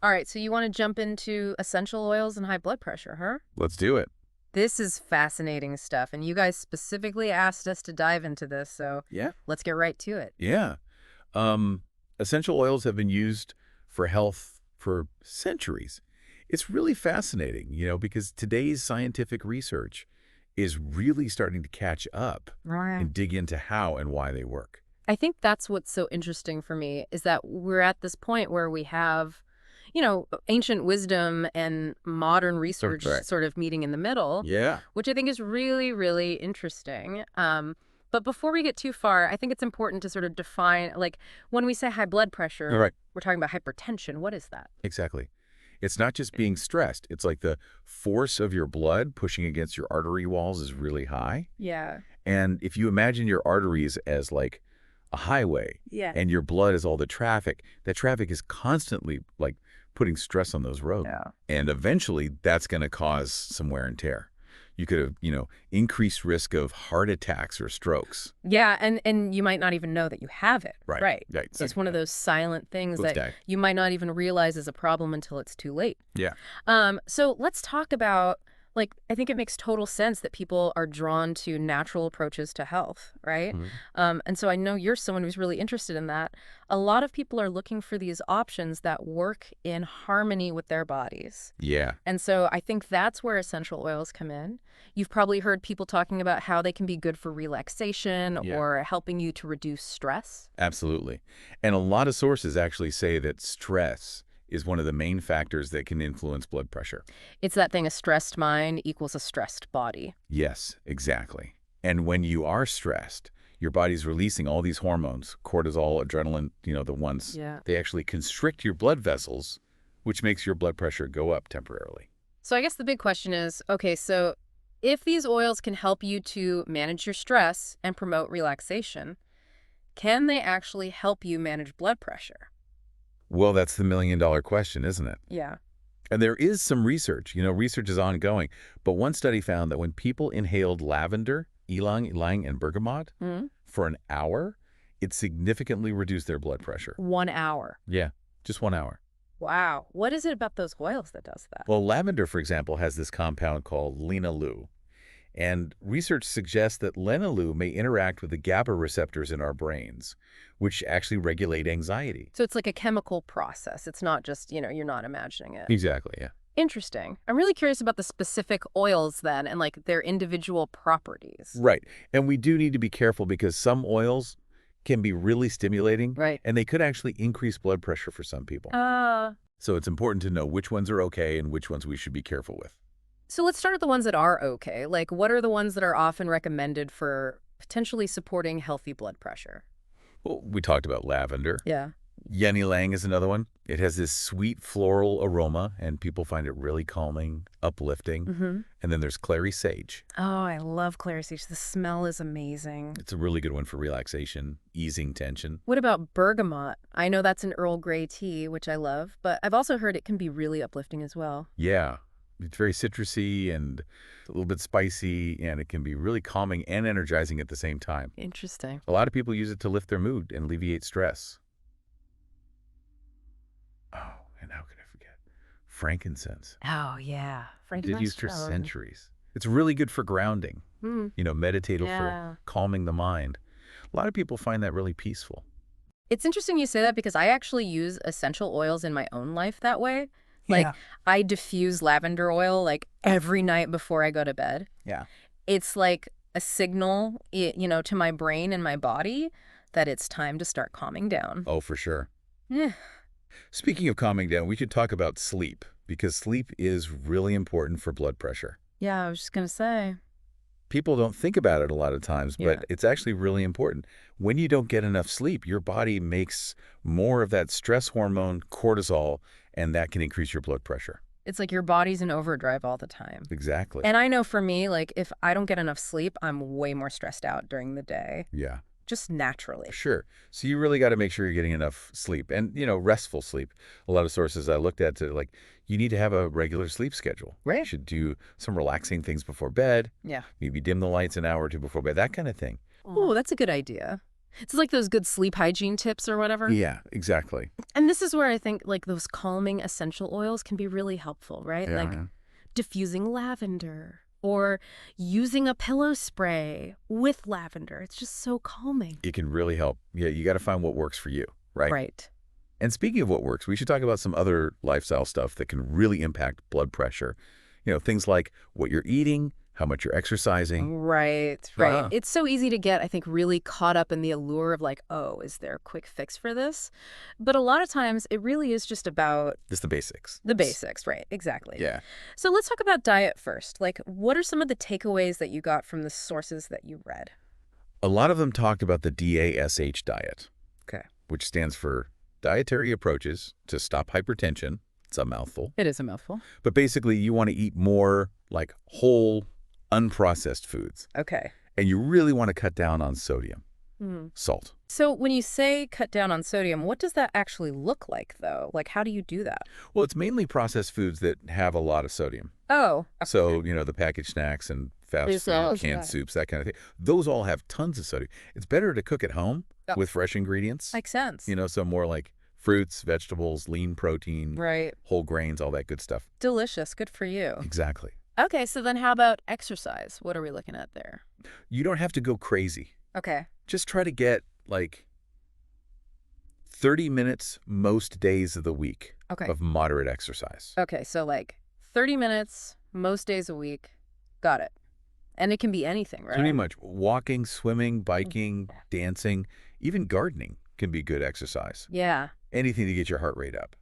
All right, so you want to jump into essential oils and high blood pressure, huh? Let's do it. This is fascinating stuff, and you guys specifically asked us to dive into this, so Yeah. let's get right to it. Yeah. Um, Essential oils have been used for health for centuries. It's really fascinating, because today's scientific research is really starting to catch up Right. and dig into how and why they work. I think that's what's so interesting for me is that we're at this point where we have, ancient wisdom and modern research Right. sort of meeting in the middle, Yeah. which I think is really, really interesting. But before we get too far, I think it's important to sort of define, like, when we say high blood All pressure, right. we're talking about hypertension. What is that? Exactly. It's not just being stressed. It's like the force of your blood pushing against your artery walls is really high. Yeah. And if you imagine your arteries as like a highway Yeah. and your blood is all the traffic, that traffic is constantly like putting stress on those roads. Yeah. And eventually that's going to cause some wear and tear. You could have, increased risk of heart attacks or strokes. Yeah, and you might not even know that you have it. Right. Right. Right. So it's one of those silent things Those that die. you might not even realize is a problem until it's too late. Yeah. So let's talk about, like, I think it makes total sense that people are drawn to natural approaches to health, right? Mhm. And so I know you're someone who's really interested in that. A lot of people are looking for these options that work in harmony with their bodies. Yeah. And so I think that's where essential oils come in. You've probably heard people talking about how they can be good for relaxation Yeah. or helping you to reduce stress. Absolutely. And a lot of sources actually say that stress is one of the main factors that can influence blood pressure. It's that thing, a stressed mind equals a stressed body. Yes, exactly. And when you are stressed, your body's releasing all these hormones, cortisol, adrenaline, the ones, Yeah. they actually constrict your blood vessels, which makes your blood pressure go up temporarily. So I guess the big question is, okay, so if these oils can help you to manage your stress and promote relaxation, can they actually help you manage blood pressure? Well, that's the million-dollar question, isn't it? Yeah. And there is some research, research is ongoing, but one study found that when people inhaled lavender, ylang-ylang, and bergamot Hmm? for an hour, it significantly reduced their blood pressure. 1 hour. Yeah, just 1 hour. Wow. What is it about those oils that does that? Well, lavender, for example, has this compound called linalool. And research suggests that linalool may interact with the GABA receptors in our brains, which actually regulate anxiety. So it's like a chemical process. It's not just, you're not imagining it. Exactly, yeah. Interesting. I'm really curious about the specific oils then and like their individual properties. Right. And we do need to be careful because some oils can be really stimulating, Right. and they could actually increase blood pressure for some people. So it's important to know which ones are okay and which ones we should be careful with. So let's start with the ones that are okay. Like, what are the ones that are often recommended for potentially supporting healthy blood pressure? Well, we talked about lavender. Yeah. Ylang is another one. It has this sweet floral aroma, and people find it really calming, uplifting. Mm-hmm. And then there's clary sage. Oh, I love clary sage. The smell is amazing. It's a really good one for relaxation, easing tension. What about bergamot? I know that's an Earl Grey tea, which I love, but I've also heard it can be really uplifting as well. Yeah, it's very citrusy and a little bit spicy, and it can be really calming and energizing at the same time. Interesting. A lot of people use it to lift their mood and alleviate stress. Oh, and how could I forget? Frankincense. Oh, yeah. It's used for stone. centuries. It's really good for grounding, Hmm. meditative Yeah. for calming the mind. A lot of people find that really peaceful. It's interesting you say that because I actually use essential oils in my own life that way. Like, I diffuse lavender oil like every night before I go to bed. Yeah. It's like a signal, to my brain and my body that it's time to start calming down. Oh, for sure. Yeah. Speaking of calming down, we should talk about sleep because sleep is really important for blood pressure. Yeah, I was just going to say. People don't think about it a lot of times, Yeah. but it's actually really important. When you don't get enough sleep, your body makes more of that stress hormone, cortisol, and that can increase your blood pressure. It's like your body's in overdrive all the time. Exactly. And I know for me, like, if I don't get enough sleep, I'm way more stressed out during the day, Yeah, just naturally. sure. So you really got to make sure you're getting enough sleep and, restful sleep. A lot of sources I looked at to you need to have a regular sleep schedule. Right. You should do some relaxing things before bed, Yeah. maybe dim the lights an hour or two before bed, that kind of thing. Oh, that's a good idea. It's like those good sleep hygiene tips or whatever. Yeah, exactly. And this is where I think like those calming essential oils can be really helpful, right? Yeah, Like yeah. diffusing lavender or using a pillow spray with lavender. It's just so calming. It can really help. Yeah, you got to find what works for you, right? Right. And speaking of what works, we should talk about some other lifestyle stuff that can really impact blood pressure. Things like what you're eating, how much you're exercising. Right, right. Uh-huh. It's so easy to get, I think, really caught up in the allure of like, oh, is there a quick fix for this? But a lot of times it really is just about Just the basics. the basics, right? Exactly. Yeah. So let's talk about diet first. Like, what are some of the takeaways that you got from the sources that you read? A lot of them talked about the DASH diet, Okay. which stands for Dietary Approaches to Stop Hypertension. It's a mouthful. It is a mouthful. But basically, you want to eat more like whole, unprocessed foods. Okay. And you really want to cut down on sodium, Hmm. salt. So when you say cut down on sodium, what does that actually look like, though? Like, how do you do that? Well, it's mainly processed foods that have a lot of sodium. Oh, So, the packaged snacks and fast These food, those, canned right. soups, that kind of thing. Those all have tons of sodium. It's better to cook at home Oh. with fresh ingredients. makes sense. So more like fruits, vegetables, lean protein, Right. whole grains, all that good stuff. Delicious. Good for you. Exactly. Okay, so then how about exercise? What are we looking at there? You don't have to go crazy. Okay. Just try to get like 30 minutes most days of the week Okay. of moderate exercise. Okay, so like 30 minutes most days a week. Got it. And it can be anything, right? Pretty much walking, swimming, biking, dancing, even gardening can be good exercise. Yeah. Anything to get your heart rate up.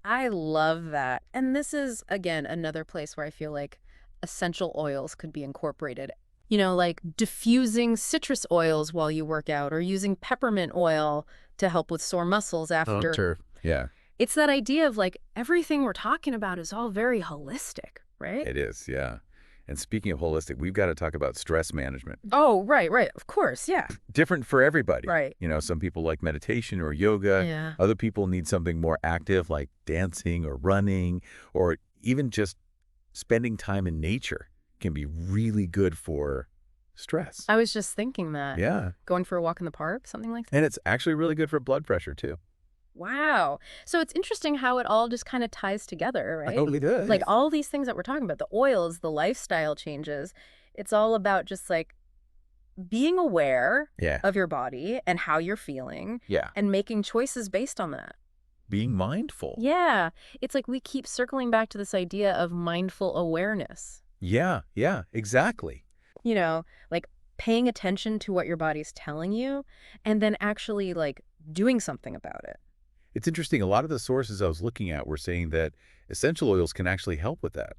I love that. And this is, again, another place where I feel like essential oils could be incorporated. Like diffusing citrus oils while you work out or using peppermint oil to help with sore muscles after. Sure. Yeah, It's that idea of like everything we're talking about is all very holistic, right? it is. Yeah. And speaking of holistic, we've got to talk about stress management. Oh, right, right. Of course, yeah. Different for everybody. Right. Some people like meditation or yoga. Yeah. Other people need something more active like dancing or running, or even just spending time in nature can be really good for stress. I was just thinking that. Yeah. Going for a walk in the park, something like that. And it's actually really good for blood pressure too. Wow. So it's interesting how it all just kind of ties together, right? Totally does. Like all these things that we're talking about, the oils, the lifestyle changes, it's all about just like being aware Yeah. of your body and how you're feeling Yeah. and making choices based on that. Being mindful. Yeah. It's like we keep circling back to this idea of mindful awareness, Yeah. Yeah. Exactly. like paying attention to what your body's telling you and then actually like doing something about it. It's interesting. A lot of the sources I was looking at were saying that essential oils can actually help with that.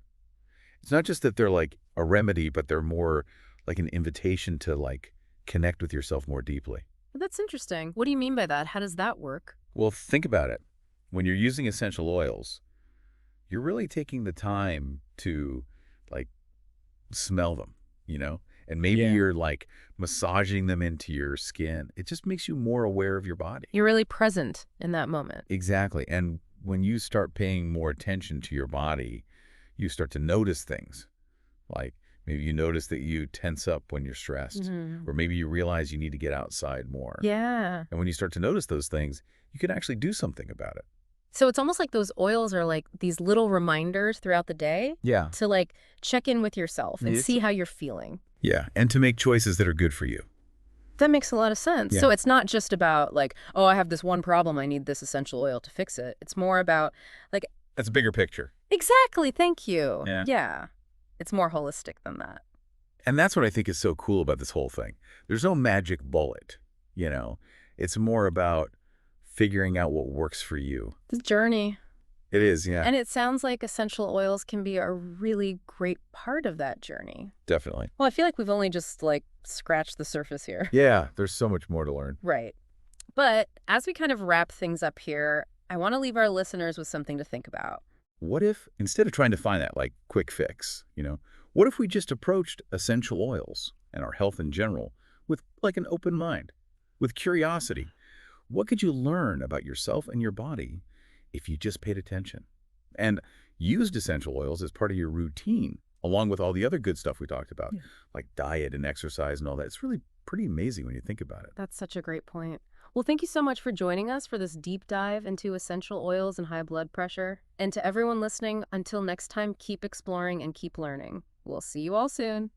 It's not just that they're like a remedy, but they're more like an invitation to like connect with yourself more deeply. But that's interesting. What do you mean by that? How does that work? Well, think about it. When you're using essential oils, you're really taking the time to like smell them, and maybe Yeah. you're like massaging them into your skin. It just makes you more aware of your body. You're really present in that moment. Exactly. And when you start paying more attention to your body, you start to notice things. Like maybe you notice that you tense up when you're stressed, Mhm. or maybe you realize you need to get outside more. Yeah. And when you start to notice those things, you can actually do something about it. So it's almost like those oils are like these little reminders throughout the day Yeah. to like check in with yourself and Yes. see how you're feeling. Yeah. And to make choices that are good for you. That makes a lot of sense. Yeah. So it's not just about like, oh, I have this one problem, I need this essential oil to fix it. It's more about like, That's a bigger picture. exactly, thank you. Yeah. Yeah. It's more holistic than that. And that's what I think is so cool about this whole thing. There's no magic bullet. It's more about figuring out what works for you. The journey. It is, yeah, And it sounds like essential oils can be a really great part of that journey. definitely. Well, I feel like we've only just like scratched the surface here. Yeah, there's so much more to learn. Right. But as we kind of wrap things up here, I want to leave our listeners with something to think about. What if, instead of trying to find that like quick fix, what if we just approached essential oils and our health in general with like an open mind, with curiosity? What could you learn about yourself and your body if you just paid attention and used essential oils as part of your routine along with all the other good stuff we talked about, Yeah. like diet and exercise and all that. It's really pretty amazing when you think about it. That's such a great point. Well, thank you so much for joining us for this deep dive into essential oils and high blood pressure. And to everyone listening, until next time, keep exploring and keep learning. We'll see you all soon.